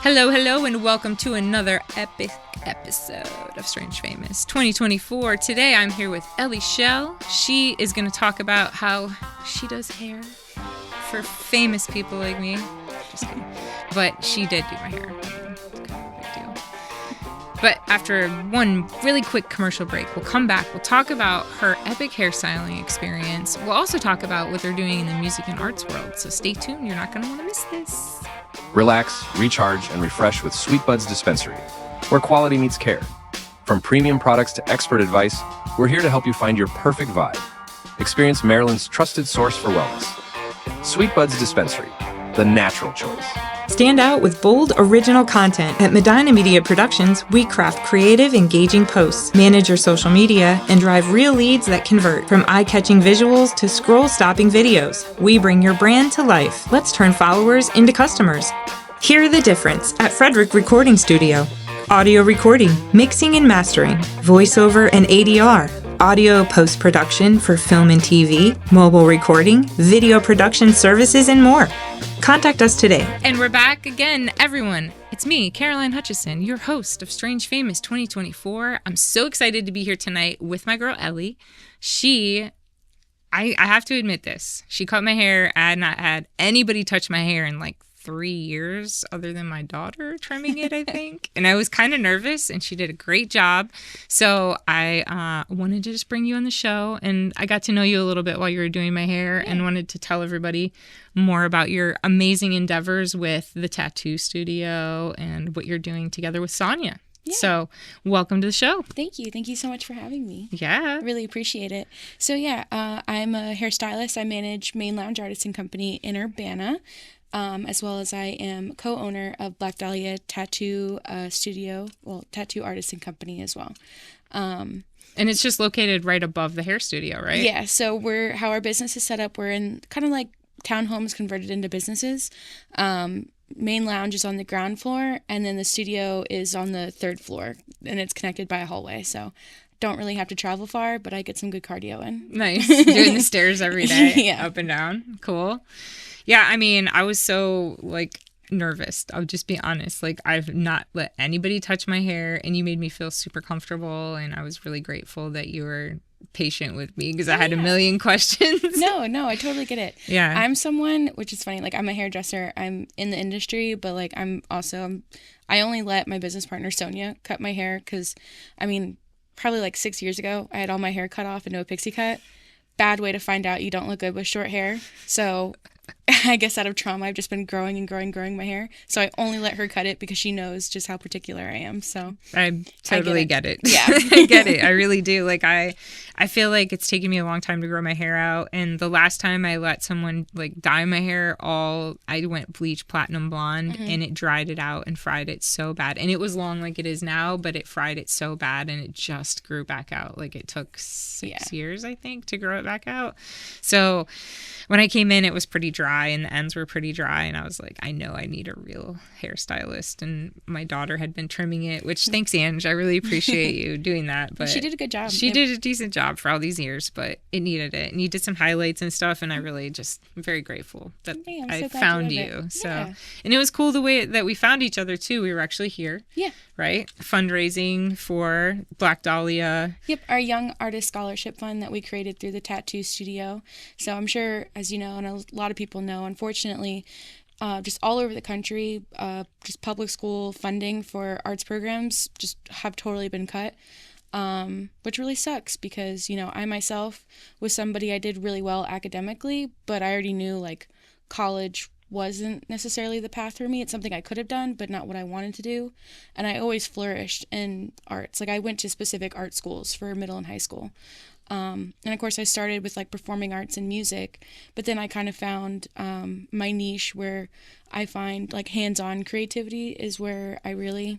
Hello, and welcome to another epic episode of Strange Famous 2024. Today I'm here with Ellie Shelle. She is going to talk about how she does hair for famous people like me. Just kidding. But she did do my hair. It's kind of a big deal. But after one really quick commercial break, we'll come back. We'll talk about her epic hairstyling experience. We'll also talk about what they're doing in the music and arts world. So stay tuned. You're not going to want to miss this. Relax, recharge, and refresh with Sweet Buds Dispensary, where quality meets care. From premium products to expert advice, we're here to help you find your perfect vibe. Experience Maryland's trusted source for wellness. Sweet Buds Dispensary, the natural choice. Stand out with bold, original content. At Medina Media Productions, we craft creative, engaging posts, manage your social media, and drive real leads that convert. From eye-catching visuals to scroll-stopping videos, we bring your brand to life. Let's turn followers into customers. Hear the difference at Frederick Recording Studio. Audio recording, mixing and mastering, voiceover and ADR, audio post-production for film and TV, mobile recording, video production services, and more. Contact us today. And we're back again, everyone. It's me, Caroline Hutchison, your host of Strange Famous 2024. I'm so excited to be here tonight with my girl, Ellie. I have to admit this. She cut my hair. I had not had anybody touch my hair in like 3 years other than my daughter trimming it, I think. And I was kind of nervous, and she did a great job. So I wanted to just bring you on the show, and I got to know you a little bit while you were doing my hair and wanted to tell everybody more about your amazing endeavors with the tattoo studio and what you're doing together with Sonya. Yeah. So welcome to the show. Thank you. Thank you so much for having me. Yeah. I really appreciate it. So I'm a hairstylist. I manage Mane Lounge Company in Urbana. As well as I am co-owner of Black Dahlia Tattoo Studio, tattoo artist and company as well. And it's just located right above the hair studio, right? Yeah, so how our business is set up, we're in kind of like townhomes converted into businesses. Main Lounge is on the ground floor, and then the studio is on the third floor, and it's connected by a hallway, so don't really have to travel far, but I get some good cardio in. Nice. Doing the stairs every day, yeah. Up and down. Cool. Yeah, I mean, I was so, nervous. I'll just be honest. I've not let anybody touch my hair, and you made me feel super comfortable, and I was really grateful that you were patient with me because I had a million questions. No, I totally get it. Yeah. I'm someone, which is funny, I'm a hairdresser. I'm in the industry, but, I only let my business partner, Sonya, cut my hair because, probably 6 years ago, I had all my hair cut off and no pixie cut. Bad way to find out you don't look good with short hair. So I guess out of trauma, I've just been growing my hair. So I only let her cut it because she knows just how particular I am. So I totally get it. Yeah. I get it. I really do. I feel like it's taken me a long time to grow my hair out. And the last time I let someone dye my hair, I went bleach platinum blonde, and it dried it out and fried it so bad. And it was long like it is now, but it fried it so bad, and it just grew back out. It took 6 years, I think, to grow it back out. So when I came in, it was pretty dry, and the ends were pretty dry, and I was like, I know I need a real hairstylist. And my daughter had been trimming it, which thanks, Ange. I really appreciate you doing that. But she did a good job. She did a decent job for all these years, but it needed it. And you did some highlights and stuff, and I really I'm very grateful that I found you. So, yeah. And it was cool the way that we found each other too. We were actually here. Yeah. Right? Fundraising for Black Dahlia. Yep, our Young Artist Scholarship Fund that we created through the tattoo studio. So I'm sure, as you know, and a lot of people know, unfortunately, just all over the country, just public school funding for arts programs just have totally been cut, which really sucks because, I myself was somebody I did really well academically, but I already knew college wasn't necessarily the path for me. It's something I could have done, but not what I wanted to do. And I always flourished in arts. I went to specific art schools for middle and high school. And of course I started with performing arts and music, but then I kind of found my niche where I find hands-on creativity is where I really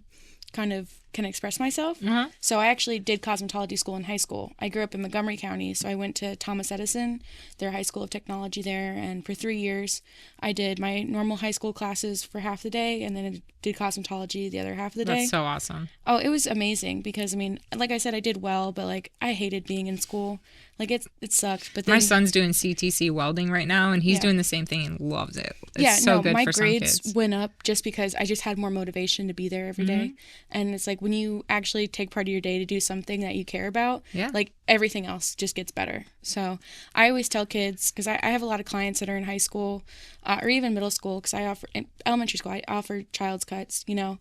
kind of can express myself. Uh-huh. So I actually did cosmetology school in high school. I grew up in Montgomery County, so I went to Thomas Edison, their high school of technology there, and for 3 years I did my normal high school classes for half the day, and then I did cosmetology the other half of the day. That's so awesome. Oh, it was amazing because, like I said, I did well, but I hated being in school. Like it sucked. But then, my son's doing CTC welding right now, and he's doing the same thing and loves it. It's good my for some grades kids. went up just because I just had more motivation to be there every day. And it's like when you actually take part of your day to do something that you care about, like everything else just gets better. So I always tell kids, because I have a lot of clients that are in high school or even middle school, because I offer in elementary school, I offer child's cuts, you know.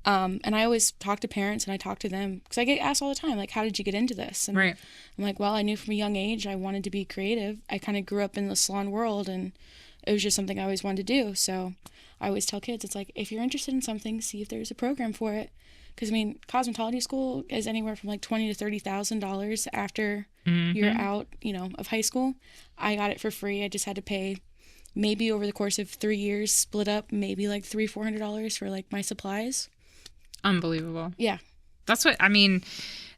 And I always talk to parents and I talk to them because I get asked all the time, like, how did you get into this? And I'm like, well, I knew from a young age I wanted to be creative. I kind of grew up in the salon world and it was just something I always wanted to do. So I always tell kids, it's like, if you're interested in something, see if there's a program for it. Because, I mean, cosmetology school is anywhere from like $20,000 to $30,000 after you're out, you know, of high school. I got it for free. I just had to pay maybe over the course of 3 years, split up, maybe like $300-$400 for like my supplies. Unbelievable. Yeah. That's what, I mean,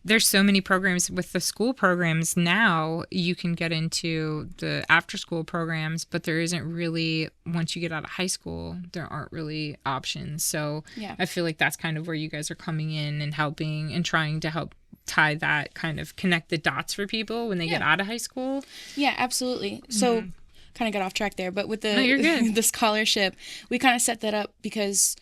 there's so many programs with the school programs now. You can get into the after school programs, but there isn't really, once you get out of high school, there aren't really options. So I feel like that's kind of where you guys are coming in and helping and trying to help tie that, kind of connect the dots for people when they get out of high school. Yeah, absolutely. So kind of got off track there, but with the the scholarship, we kind of set that up because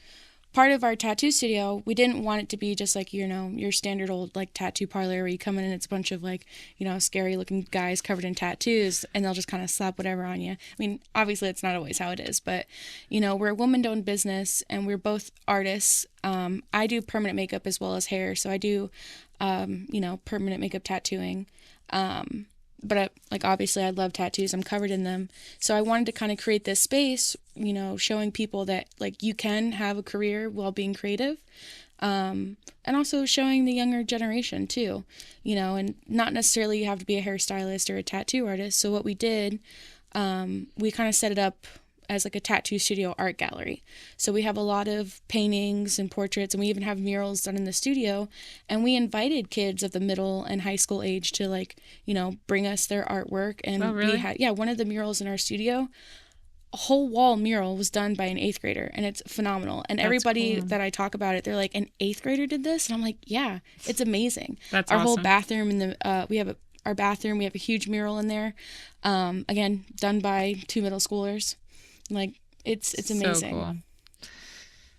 part of our tattoo studio, we didn't want it to be just like, you know, your standard old like tattoo parlor where you come in and it's a bunch of like, you know, scary looking guys covered in tattoos and they'll just kind of slap whatever on you. I mean, obviously it's not always how it is, but you know, we're a woman-owned business and we're both artists. I do permanent makeup as well as hair. So I do, you know, permanent makeup tattooing. But like obviously I love tattoos. I'm covered in them. So I wanted to kind of create this space, you know, showing people that like you can have a career while being creative. And also showing the younger generation too, you know, and not necessarily you have to be a hairstylist or a tattoo artist. So what we did, we kind of set it up as like a tattoo studio art gallery. So we have a lot of paintings and portraits, and we even have murals done in the studio. And we invited kids of the middle and high school age to like, you know, bring us their artwork. And we had, one of the murals in our studio, a whole wall mural was done by an 8th grader, and it's phenomenal. And everybody that I talk about it, they're like, an 8th grader did this? And I'm like, yeah, it's amazing. That's our awesome. Whole bathroom in the we have our bathroom, we have a huge mural in there. Again, done by 2 middle schoolers. Like it's amazing. So cool.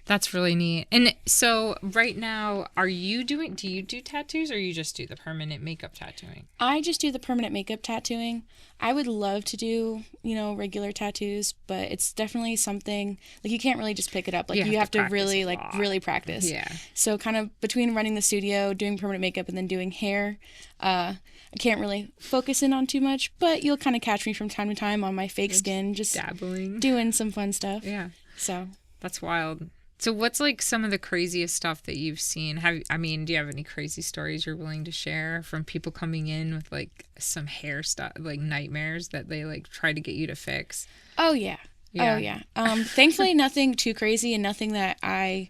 That's really neat. And so right now, do you do tattoos or you just do the permanent makeup tattooing? I just do the permanent makeup tattooing. I would love to do, you know, regular tattoos, but it's definitely something like you can't really just pick it up. Like you have to really really practice. Yeah. So kind of between running the studio, doing permanent makeup, and then doing hair, I can't really focus in on too much, but you'll kind of catch me from time to time on my fake skin, just dabbling, doing some fun stuff. Yeah. So that's wild. So what's like some of the craziest stuff that you've seen? Do you have any crazy stories you're willing to share from people coming in with like some hair stuff, like nightmares that they like try to get you to fix? Oh yeah. Oh yeah. Thankfully nothing too crazy and nothing that I,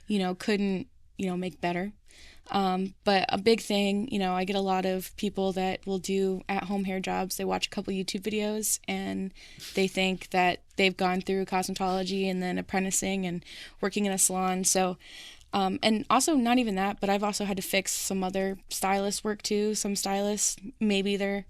you know, couldn't, you know, make better. But a big thing, you know, I get a lot of people that will do at-home hair jobs. They watch a couple YouTube videos and they think that they've gone through cosmetology and then apprenticing and working in a salon. So, and also not even that, but I've also had to fix some other stylist work too. Some stylists, maybe they're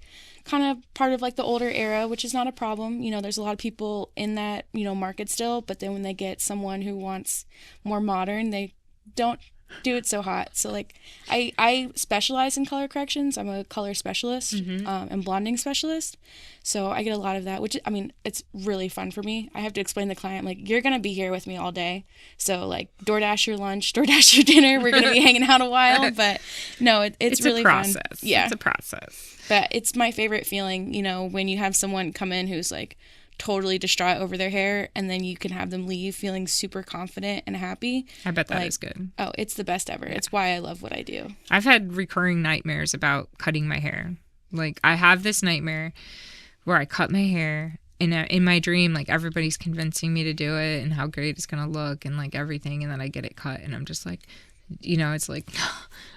kind of part of like the older era, which is not a problem. You know, there's a lot of people in that, you know, market still, but then when they get someone who wants more modern, they don't do it so hot. So like I specialize in color corrections. I'm a color specialist and blonding specialist. So I get a lot of that, which I mean, it's really fun for me. I have to explain to the client, like, you're going to be here with me all day. So like DoorDash your lunch, DoorDash your dinner. We're going to be hanging out a while, but no, it's really a process. Fun. Yeah. It's a process. But it's my favorite feeling, you know, when you have someone come in who's like totally distraught over their hair and then you can have them leave feeling super confident and happy. I bet that is good. Oh, it's the best ever. Yeah. It's why I love what I do. I've had recurring nightmares about cutting my hair. Like I have this nightmare where I cut my hair and in my dream, like everybody's convincing me to do it and how great it's going to look and like everything. And then I get it cut and I'm just like, you know, it's like,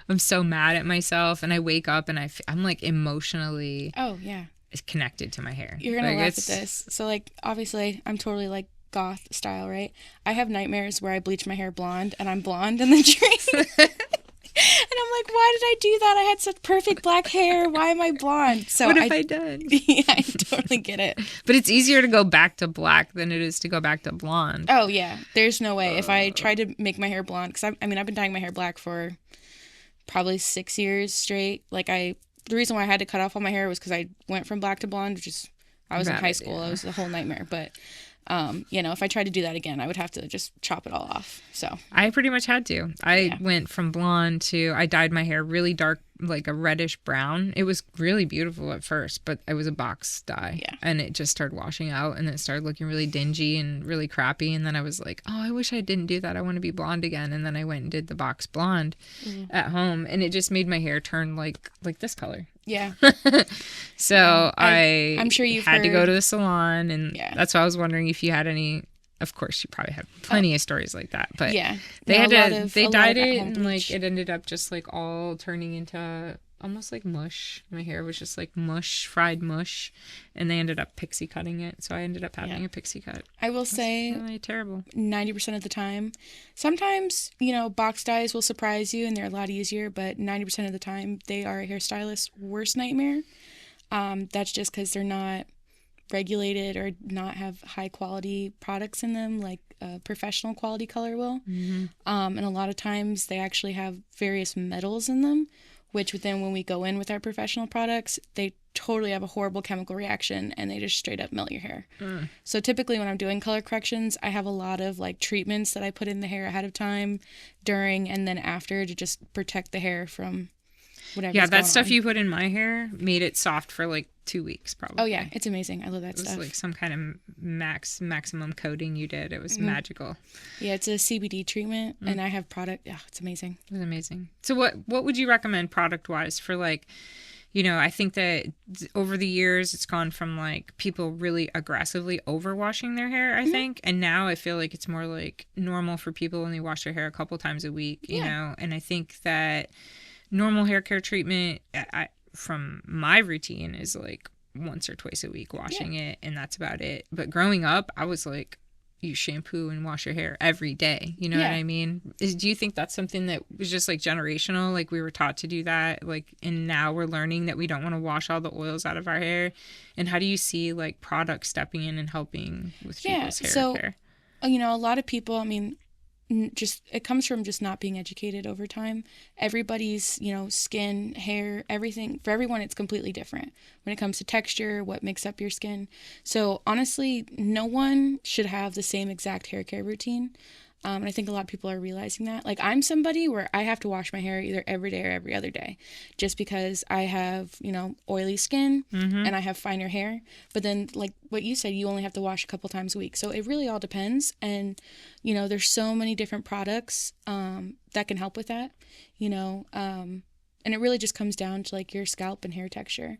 I'm so mad at myself. And I wake up and I'm like emotionally. Oh yeah. Is connected to my hair. You're gonna laugh at this. So like obviously I'm totally like goth style, right? I have nightmares where I bleach my hair blonde and I'm blonde in the dream. And I'm like, why did I do that? I had such perfect black hair. Why am I blonde? So what have I done? Yeah, I totally get it. But it's easier to go back to black than it is to go back to blonde. Oh, yeah. There's no way. If I tried to make my hair blonde, because I've been dyeing my hair black for probably 6 years straight. Like, the reason why I had to cut off all my hair was because I went from black to blonde, which is, I was in high school. It was a whole nightmare. But, if I tried to do that again, I would have to just chop it all off. So I pretty much had to. I went from blonde to, I dyed my hair really dark, like a reddish brown. It was really beautiful at first, but it was a box dye. Yeah. And it just started washing out, and then it started looking really dingy and really crappy. And then I was like, oh, I wish I didn't do that. I want to be blonde again. And then I went and did the box blonde at home, and it just made my hair turn like this color. Yeah. So I'm sure you've had to go to the salon, and that's why I was wondering if you had any. Of course, you probably had plenty of stories like that, but they dyed it, and like it ended up just like all turning into almost like mush. My hair was just like mush, fried mush, and they ended up pixie cutting it. So I ended up having a pixie cut. I will say, really terrible. 90% of the time. Sometimes, box dyes will surprise you and they're a lot easier, but 90% of the time they are a hairstylist's worst nightmare. That's just because they're not regulated or not have high quality products in them like a professional quality color will. Mm-hmm. And a lot of times they actually have various metals in them, which then when we go in with our professional products, they totally have a horrible chemical reaction and they just straight up melt your hair. So typically when I'm doing color corrections, I have a lot of like treatments that I put in the hair ahead of time, during, and then after to just protect the hair from whatever. Yeah, that stuff you put in my hair made it soft for like 2 weeks probably. Oh yeah, it's amazing. I love that stuff. It was like some kind of maximum coating you did. It was magical. Yeah, it's a CBD treatment and I have product. Yeah, it's amazing. It was amazing. So what would you recommend product wise for like, I think that over the years it's gone from like people really aggressively overwashing their hair, I think, and now I feel like it's more like normal for people only wash their hair a couple times a week, you know, and I think that normal hair care treatment from my routine is like once or twice a week washing it, and that's about it. But growing up, I was like, you shampoo and wash your hair every day. You know what I mean? Do you think that's something that was just like generational? Like we were taught to do that, like, and now we're learning that we don't want to wash all the oils out of our hair. And how do you see like products stepping in and helping with people's hair care? A lot of people, just it comes from just not being educated over time. Everybody's skin, hair, everything, for everyone it's completely different when it comes to texture, what makes up your skin. So honestly, no one should have the same exact hair care routine. And I think a lot of people are realizing that. Like, I'm somebody where I have to wash my hair either every day or every other day just because I have, oily skin and I have finer hair. But then, like what you said, you only have to wash a couple times a week. So it really all depends. And, there's so many different products that can help with that, and it really just comes down to, like, your scalp and hair texture.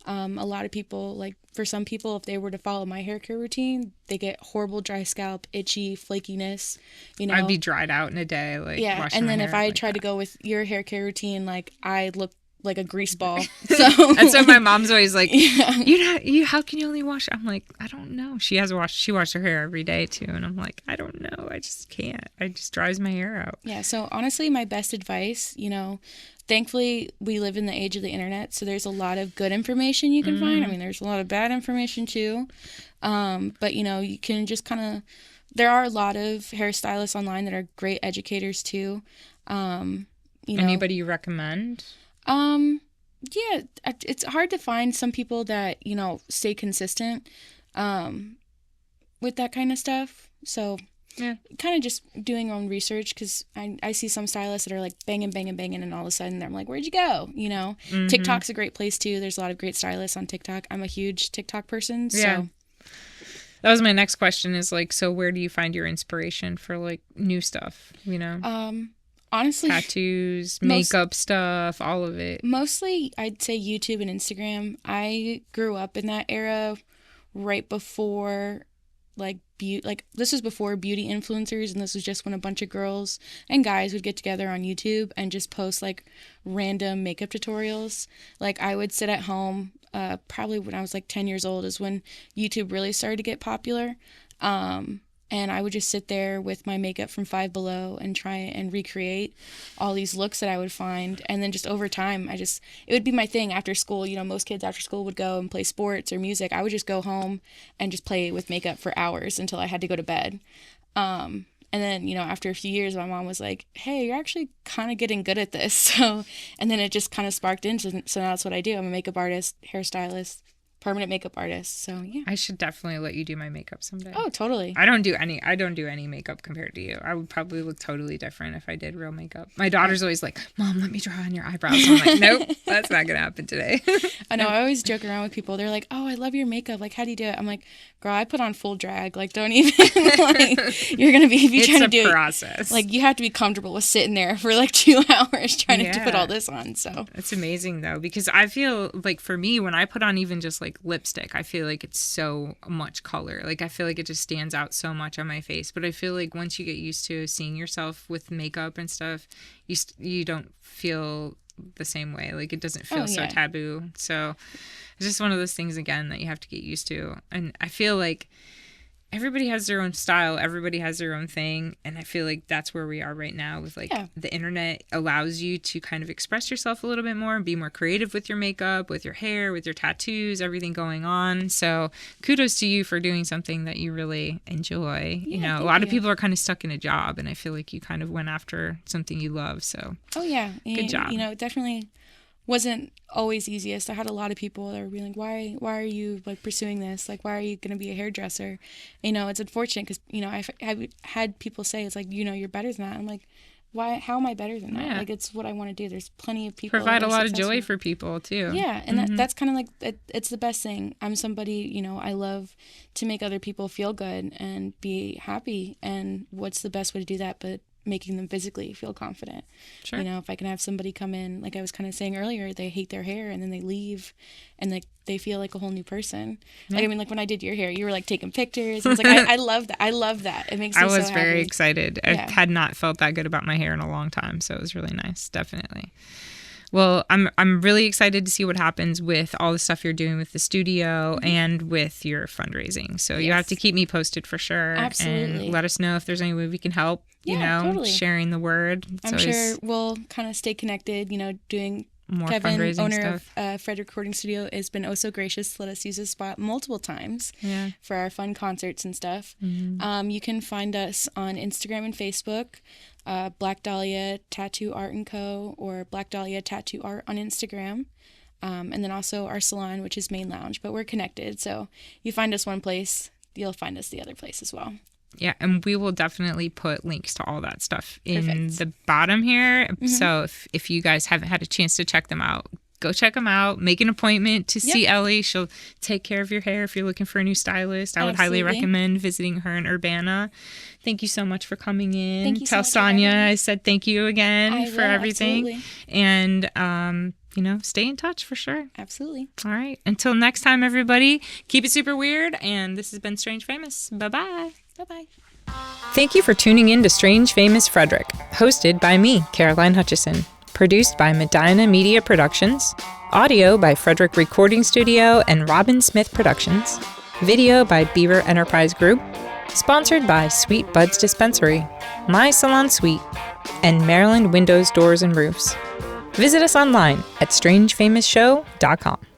A lot of people, like, for some people, if they were to follow my hair care routine, they get horrible dry scalp, itchy, flakiness, I'd be dried out in a day, like, washing and then my if hair I like tried that. to go with your hair care routine, like, I look like a grease ball. So That's why my mom's always like, how can you only wash? I'm like, I don't know. She washed her hair every day too, and I'm like, I don't know. I just can't. It just dries my hair out. Yeah. So honestly, my best advice, thankfully we live in the age of the internet, so there's a lot of good information you can find. There's a lot of bad information too, but you can just kind of. There are a lot of hairstylists online that are great educators too. Anybody you recommend? Yeah, it's hard to find some people that, stay consistent, with that kind of stuff. So kind of just doing your own research, because I see some stylists that are like banging, and all of a sudden I'm like, where'd you go? TikTok's a great place too. There's a lot of great stylists on TikTok. I'm a huge TikTok person. So that was my next question is like, so where do you find your inspiration for like new stuff, Honestly, tattoos, makeup stuff, all of it. Mostly, I'd say YouTube and Instagram. I grew up in that era right before, this was before beauty influencers, and this was just when a bunch of girls and guys would get together on YouTube and just post, like, random makeup tutorials. Like, I would sit at home, probably when I was, like, 10 years old is when YouTube really started to get popular. and I would just sit there with my makeup from Five Below and try and recreate all these looks that I would find. And then just over time, it would be my thing after school. You know, most kids after school would go and play sports or music. I would just go home and just play with makeup for hours until I had to go to bed. And then, you know, after a few years, my mom was like, hey, you're actually kind of getting good at this. So, and then it just kind of sparked into, so now that's what I do. I'm a makeup artist, hairstylist, permanent makeup artist. So yeah, I should definitely let you do my makeup someday. Oh, totally. I don't do any makeup compared to you. I would probably look totally different if I did real makeup. My daughter's always like, Mom, let me draw on your eyebrows. I'm like, nope, that's not gonna happen today. I know. I always joke around with people. They're like, oh, I love your makeup. Like, how do you do it? I'm like, girl, I put on full drag. Like, don't even like, you're gonna be, if you trying to do it's a process. Like, you have to be comfortable with sitting there for like 2 hours trying to put all this on. So it's amazing though, because I feel like for me, when I put on even just like lipstick, I feel like it's so much color. Like, I feel like it just stands out so much on my face. But I feel like once you get used to seeing yourself with makeup and stuff, you don't feel the same way. Like, it doesn't feel so taboo. So it's just one of those things, again, that you have to get used to. And I feel like everybody has their own style. Everybody has their own thing. And I feel like that's where we are right now with like the internet allows you to kind of express yourself a little bit more and be more creative with your makeup, with your hair, with your tattoos, everything going on. So kudos to you for doing something that you really enjoy. You know, a lot of people are kind of stuck in a job, and I feel like you kind of went after something you love. So good job. You know, it definitely wasn't always easiest. I had a lot of people that were being like, why are you like pursuing this? Like, why are you going to be a hairdresser? You know, it's unfortunate because, you know, I've had people say, it's like, you know, you're better than that. I'm like, why, how am I better than that? Like, it's what I want to do. There's plenty of people. Provide a lot of joy for people too. Yeah. And that's kind of like, it's the best thing. I'm somebody, you know, I love to make other people feel good and be happy. And what's the best way to do that but making them physically feel confident. Sure. You know, if I can have somebody come in, like I was kind of saying earlier, they hate their hair and then they leave and like they feel like a whole new person. Like, I mean, like when I did your hair, you were like taking pictures. I was like, I love that. I love that. It makes me so happy. I was very excited. I had not felt that good about my hair in a long time. So it was really nice. Definitely. Well, I'm really excited to see what happens with all the stuff you're doing with the studio and with your fundraising. So you have to keep me posted for sure. Absolutely. And let us know if there's any way we can help, you know, totally. Sharing the word. I'm sure we'll kind of stay connected, you know, doing more Kevin, fundraising owner stuff. Of Frederick Recording Studio, has been so gracious to let us use his spot multiple times for our fun concerts and stuff. Mm-hmm. You can find us on Instagram and Facebook. Black Dahlia Tattoo Art & Co. or Black Dahlia Tattoo Art on Instagram. And then also our salon, which is Mane Lounge. But we're connected, so you find us one place, you'll find us the other place as well. Yeah, and we will definitely put links to all that stuff in the bottom here. Mm-hmm. So if you guys haven't had a chance to check them out, go check them out. Make an appointment to see Ellie. She'll take care of your hair if you're looking for a new stylist. I would highly recommend visiting her in Urbana. Thank you so much for coming in. Thank you Tell so much Sonya I said thank you again for everything. Absolutely. And, you know, stay in touch for sure. Absolutely. All right. Until next time, everybody, keep it super weird. And this has been Strange Famous. Bye-bye. Bye-bye. Thank you for tuning in to Strange Famous Frederick, hosted by me, Caroline Hutchison. Produced by Medina Media Productions. Audio by Frederick Recording Studio and Robin Smith Productions. Video by Beaver Enterprise Group. Sponsored by Sweet Buds Dispensary, My Salon Suite, and Maryland Windows, Doors, and Roofs. Visit us online at strangefamousshow.com.